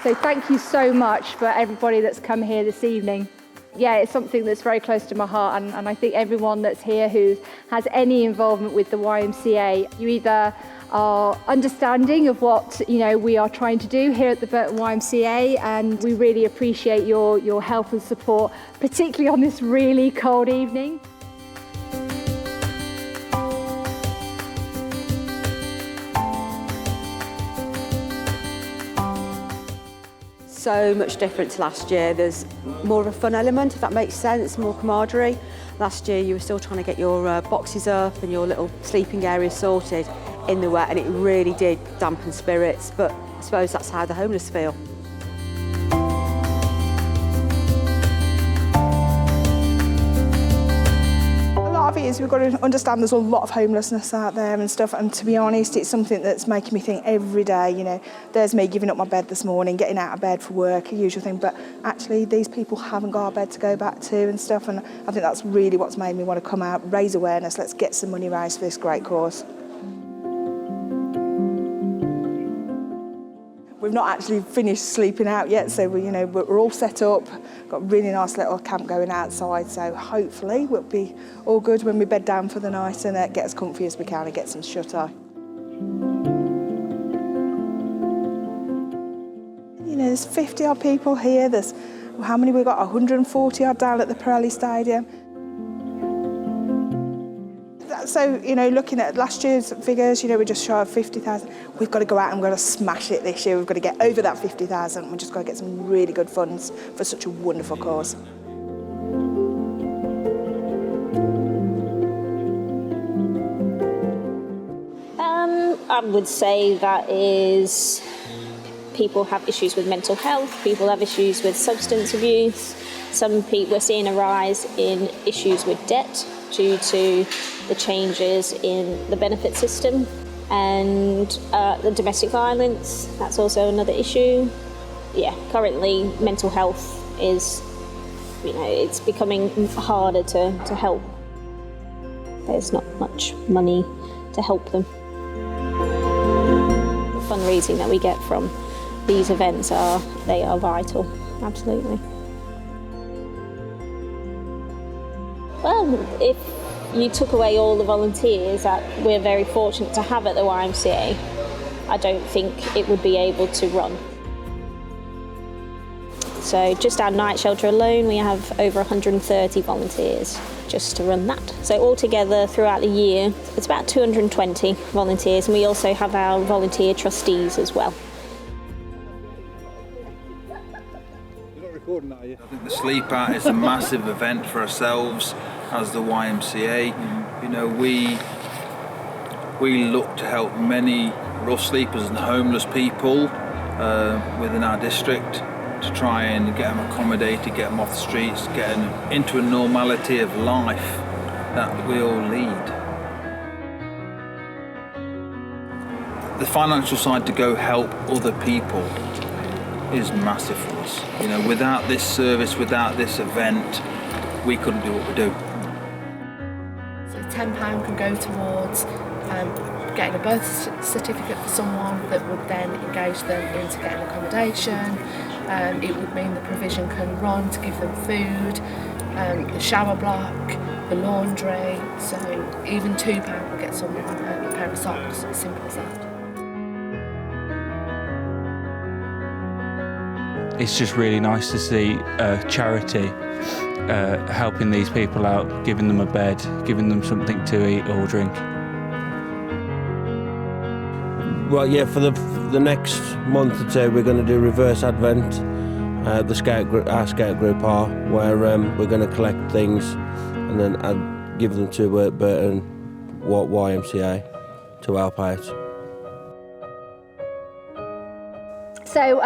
So thank you so much for everybody that's come here this evening. Yeah, it's something that's very close to my heart, and I think everyone that's here who has any involvement with the YMCA, you either are understanding of what we are trying to do here at the Burton YMCA, and we really appreciate your help and support, particularly on this really cold evening. So much different to last year. There's more of a fun element, if that makes sense, more camaraderie. Last year you were still trying to get your boxes up and your little sleeping area sorted in the wet, and it really did dampen spirits, but I suppose that's how the homeless feel. We've got to understand there's a lot of homelessness out there and stuff, and to be honest, it's something that's making me think every day, there's me giving up my bed this morning, getting out of bed for work, a usual thing, but actually these people haven't got a bed to go back to and stuff, and I think that's really what's made me want to come out, raise awareness, let's get some money raised for this great cause. We've not actually finished sleeping out yet, so we're all set up, got a really nice little camp going outside, so hopefully we'll be all good when we bed down for the night and get as comfy as we can and get some shut-eye. There's 50 odd people here, there's, how many we got, 140 odd down at the Pirelli Stadium. So, looking at last year's figures, we're just shy of 50,000. We've got to go out and we've got to smash it this year. We've got to get over that 50,000. We've just got to get some really good funds for such a wonderful cause. I would say that is people have issues with mental health, people have issues with substance abuse. Some people, we're seeing a rise in issues with debt due to the changes in the benefit system, and the domestic violence, that's also another issue. Yeah, currently mental health is, it's becoming harder to help. There's not much money to help them. The fundraising that we get from these events are vital, absolutely. Well, if you took away all the volunteers that we're very fortunate to have at the YMCA, I don't think it would be able to run. So just our night shelter alone, we have over 130 volunteers just to run that. So altogether throughout the year, it's about 220 volunteers, and we also have our volunteer trustees as well. I think the Sleepout is a massive event for ourselves as the YMCA. We look to help many rough sleepers and homeless people within our district to try and get them accommodated, get them off the streets, get them into a normality of life that we all lead. The financial side to go help other people is massive for us. Without this service, without this event, we couldn't do what we do. So £10 can go towards getting a birth certificate for someone that would then engage them into getting accommodation. It would mean the provision can run to give them food, the shower block, the laundry. So even £2 will get someone a pair of socks, as simple as that. It's just really nice to see charity helping these people out, giving them a bed, giving them something to eat or drink. Well, yeah, for the next month or two, we're going to do reverse Advent. Our scout group are, where we're going to collect things and then give them to Burton YMCA to help out. So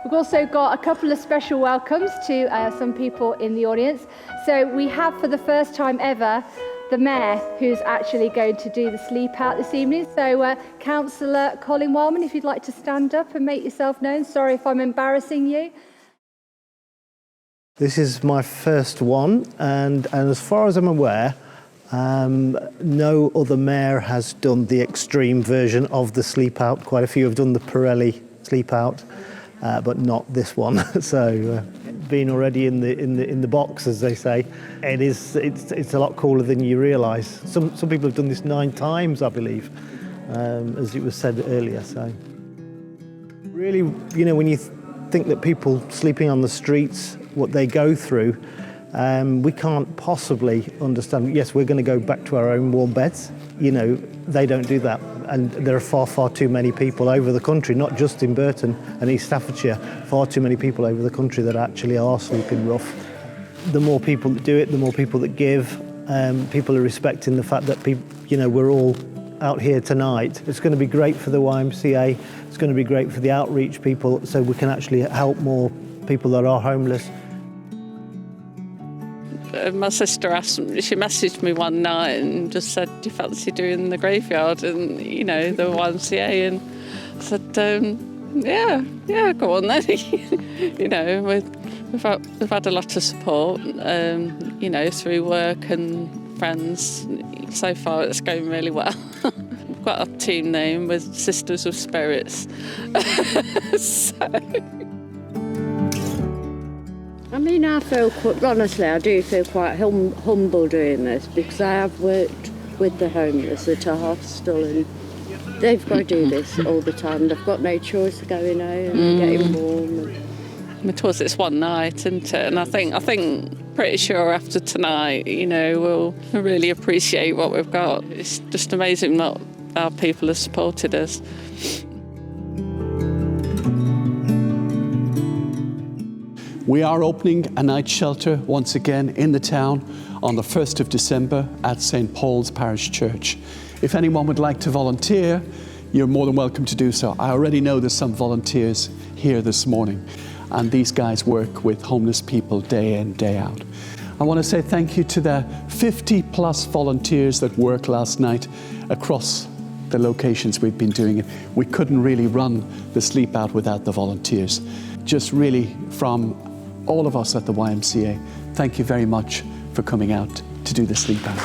we've also got a couple of special welcomes to some people in the audience. So we have, for the first time ever, the Mayor, who's actually going to do the Sleepout this evening. So Councillor Colin Wildman, if you'd like to stand up and make yourself known. Sorry if I'm embarrassing you. This is my first one, and as far as I'm aware, no other mayor has done the Xtreme version of the Sleepout. Quite a few have done the Pirelli Sleepout. but not this one. So being already in the box, as they say, it's a lot cooler than you realise. Some people have done this 9 times, I believe, as it was said earlier. So really, when you think that people sleeping on the streets, what they go through, we can't possibly understand. Yes, we're going to go back to our own warm beds. They don't do that. And there are far, far too many people over the country, not just in Burton and East Staffordshire, far too many people over the country that actually are sleeping rough. The more people that do it, the more people that give. People are respecting the fact that we're all out here tonight. It's going to be great for the YMCA. It's going to be great for the outreach people, so we can actually help more people that are homeless. My sister she messaged me one night and just said, do you fancy doing the graveyard and, the YMCA? And I said, yeah, go on then. We've had a lot of support, through work and friends. So far it's going really well. We've got a team name with Sisters of Spirits. I feel honestly, I do feel quite humble doing this, because I have worked with the homeless at a hostel and they've got to do this all the time. They've got no choice of going out and getting warm. Because it's one night, isn't it? And I think pretty sure after tonight, we'll really appreciate what we've got. It's just amazing that our people have supported us. We are opening a night shelter once again in the town on the 1st of December at St. Paul's Parish Church. If anyone would like to volunteer, you're more than welcome to do so. I already know there's some volunteers here this morning, and these guys work with homeless people day in, day out. I want to say thank you to the 50+ volunteers that worked last night across the locations we've been doing it. We couldn't really run the Sleepout without the volunteers. Just really from all of us at the YMCA, thank you very much for coming out to do the Sleepout.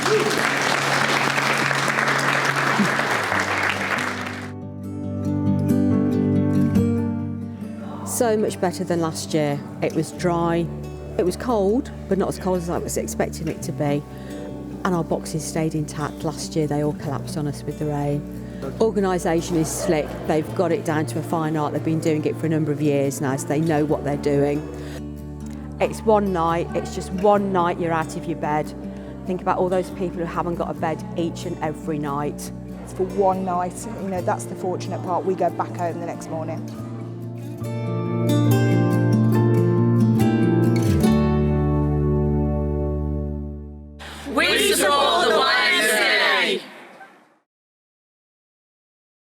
So much better than last year. It was dry, it was cold, but not as cold as I was expecting it to be. And our boxes stayed intact. Last year they all collapsed on us with the rain. Organisation is slick. They've got it down to a fine art. They've been doing it for a number of years now, so they know what they're doing. It's one night, it's just one night you're out of your bed. Think about all those people who haven't got a bed each and every night. It's for one night, that's the fortunate part. We go back home the next morning.